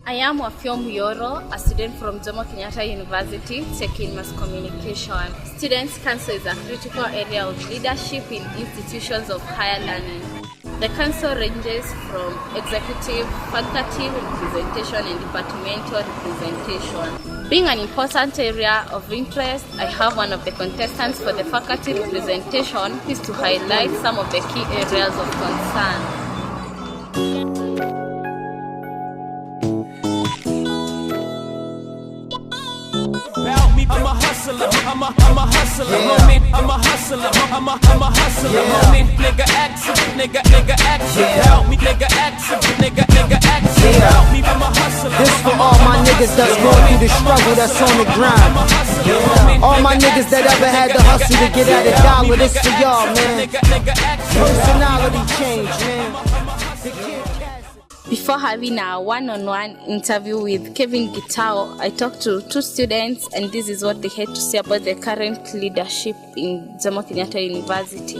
I am Wafio, a student from JKUAT University, taking mass communication. Students' council is a critical area of leadership in institutions of higher learning. The council ranges from executive, faculty representation and departmental representation. Being an important area of interest, I have one of the contestants for the faculty representation who is to highlight some of the key areas of concern. I'm a hustler, I'm a hustler, homie. I'm a hustler, I'm a hustler, homie. Nigga action, nigga action, help me, nigga action, nigga action, help me. I'm a hustler. This for all my niggas that's going through the struggle, that's on the grind. All my niggas that ever had to hustle to get at a dollar, this for y'all, man. Personality change, man. Before having a one-on-one interview with Kelvin Gitau, I talked to two students and this is what they had to say about the current leadership in JKUAT University.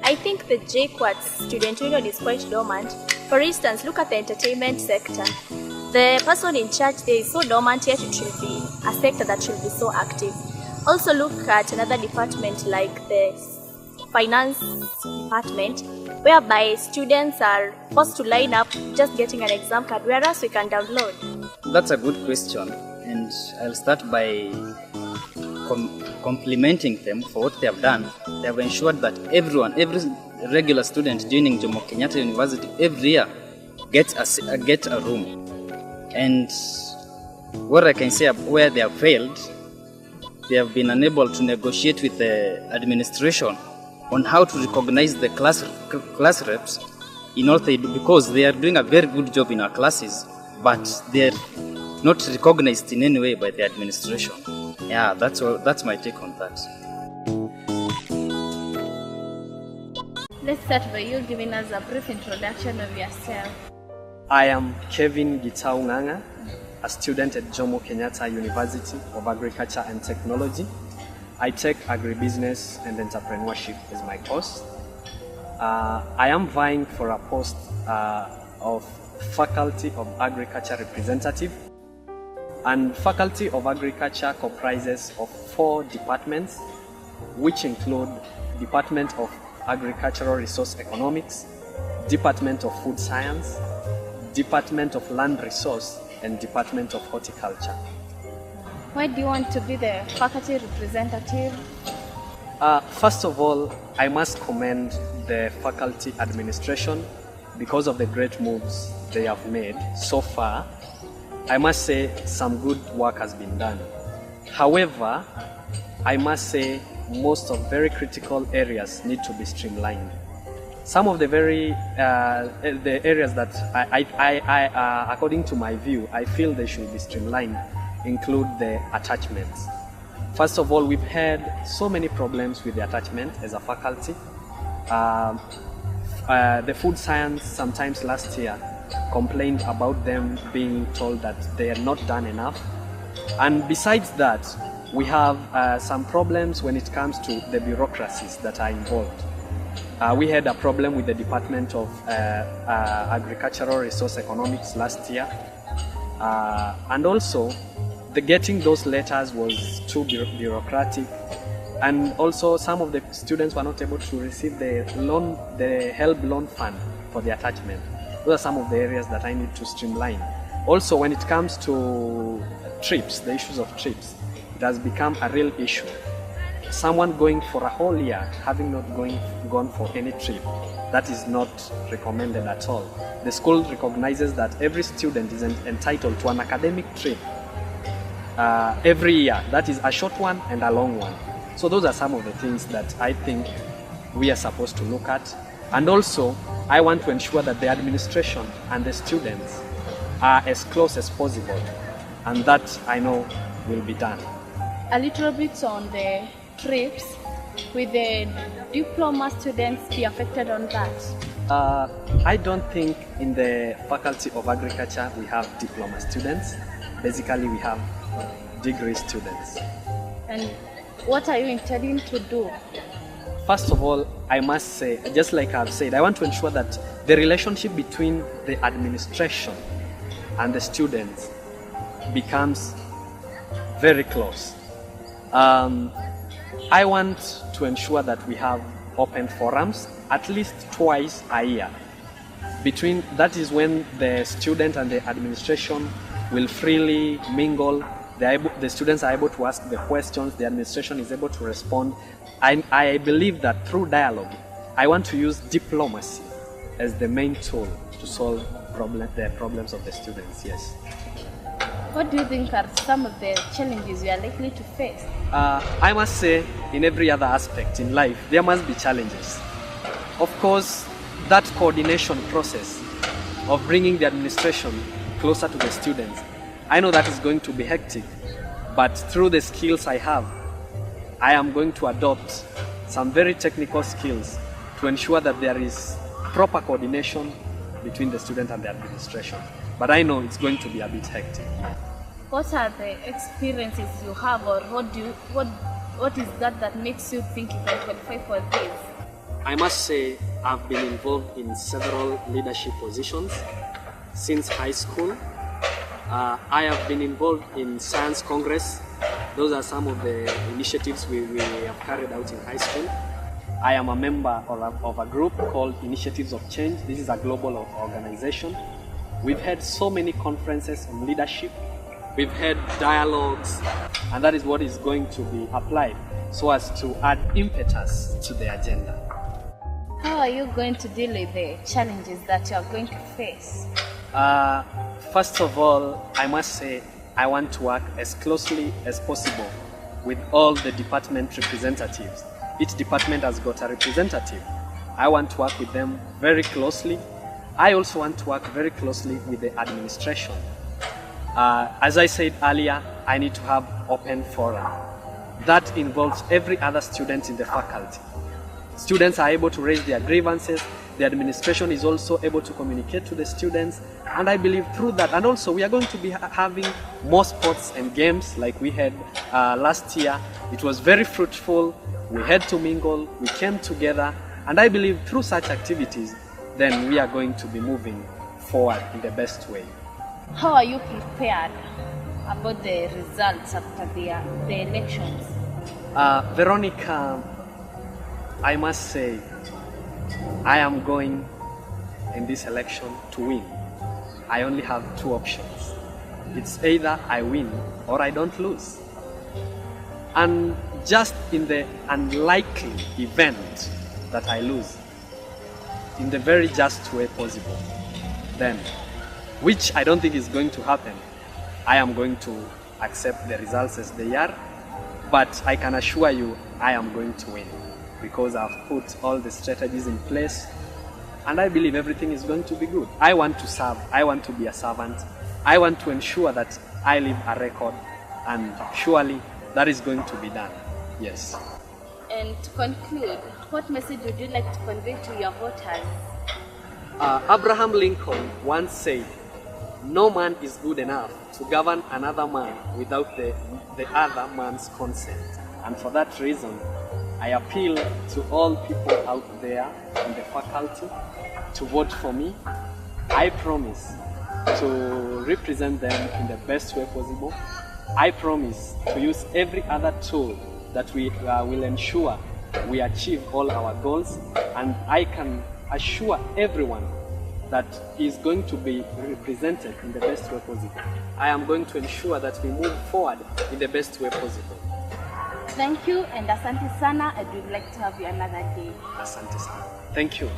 I think the JKUAT student union is quite dormant. For instance, look at the entertainment sector. The person in charge there is so dormant, yet it should be a sector that should be so active. Also look at another department like the finance department, whereby students are forced to line up just getting an exam card, whereas we can download. That's a good question, and I'll start by complimenting them for what they have done. They have ensured that every regular student joining JKUAT University every year gets a room. And what I can say where they have failed, they have been unable to negotiate with the administration on how to recognize the class reps in all they do, because they are doing a very good job in our classes, but they're not recognized in any way by the administration. Yeah, that's my take on that. Let's start by you giving us a brief introduction of yourself. I am Kelvin Gitau, a student at JKUAT University of Agriculture and Technology. I take agribusiness and entrepreneurship as my course. I am vying for a post of Faculty of Agriculture representative. And Faculty of Agriculture comprises of 4 departments, which include Department of Agricultural Resource Economics, Department of Food Science, Department of Land Resource, and Department of Horticulture. Why do you want to be the faculty representative? First of all, I must commend the faculty administration because of the great moves they have made so far. I must say some good work has been done. However, I must say most of very critical areas need to be streamlined. Some of the the areas that I according to my view, I feel they should be streamlined include the attachments. First of all, we've had so many problems with the attachment as a faculty. The food science sometimes last year complained about them being told that they are not done enough. And besides that, we have some problems when it comes to the bureaucracies that are involved. We had a problem with the Department of Agricultural Resource Economics last year. And also, getting those letters was too bureaucratic, and also some of the students were not able to receive the HELB loan fund for the attachment. Those are some of the areas that I need to streamline. Also, when it comes to trips, the issues of trips, it has become a real issue. Someone going for a whole year having not gone for any trip, that is not recommended at all. The school recognizes that every student is entitled to an academic trip every year. That is a short one and a long one. So those are some of the things that I think we are supposed to look at. And also, I want to ensure that the administration and the students are as close as possible. And that I know will be done. A little bit on the trips. Will the diploma students be affected on that? I don't think in the Faculty of Agriculture we have diploma students. Basically, we have degree students. And what are you intending to do? First of all, I must say, just like I've said, I want to ensure that the relationship between the administration and the students becomes very close. I want to ensure that we have open forums at least twice a year. That is when the student and the administration will freely mingle. The students are able to ask the questions, the administration is able to respond. I believe that through dialogue, I want to use diplomacy as the main tool to solve the problems of the students, yes. What do you think are some of the challenges you are likely to face? I must say, in every other aspect in life, there must be challenges. Of course, that coordination process of bringing the administration closer to the students, I know that is going to be hectic, but through the skills I have, I am going to adopt some very technical skills to ensure that there is proper coordination between the student and the administration. But I know it's going to be a bit hectic. What are the experiences you have, or what is that makes you think you can qualify for this? I must say I've been involved in several leadership positions since high school. I have been involved in Science Congress. Those are some of the initiatives we have carried out in high school. I am a member of a group called Initiatives of Change. This is a global organization. We've had so many conferences on leadership. We've had dialogues, and that is what is going to be applied so as to add impetus to the agenda. How are you going to deal with the challenges that you are going to face? First of all, I must say I want to work as closely as possible with all the department representatives. Each department has got a representative. I want to work with them very closely. I also want to work very closely with the administration. As I said earlier, I need to have open forum. That involves every other student in the faculty. Students are able to raise their grievances. The administration is also able to communicate to the students. And I believe through that, and also we are going to be having more sports and games like we had last year. It was very fruitful. We had to mingle, we came together. And I believe through such activities, then we are going to be moving forward in the best way. How are you prepared about the results after the elections? Veronica, I must say, I am going in this election to win. I only have two options. It's either I win or I don't lose. And just in the unlikely event that I lose, in the very just way possible, then, which I don't think is going to happen, I am going to accept the results as they are, but I can assure you I am going to win because I've put all the strategies in place and I believe everything is going to be good. I want to serve, I want to be a servant, I want to ensure that I leave a record, and surely that is going to be done, yes. And to conclude, what message would you like to convey to your voters? Abraham Lincoln once said, "No man is good enough to govern another man without the other man's consent." And for that reason, I appeal to all people out there in the faculty to vote for me. I promise to represent them in the best way possible. I promise to use every other tool that we will ensure we achieve all our goals, and I can assure everyone that is going to be represented in the best way possible. I am going to ensure that we move forward in the best way possible. Thank you, and asante sana, and we'd like to have you another day. Asante sana. Thank you.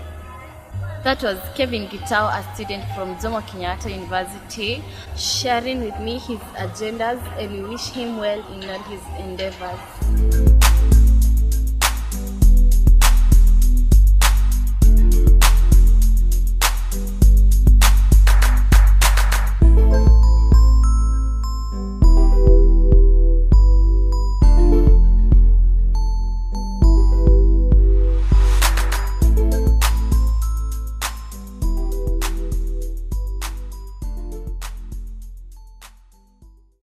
That was Kelvin Gitau, a student from JKUAT University, sharing with me his agendas, and we wish him well in all his endeavors.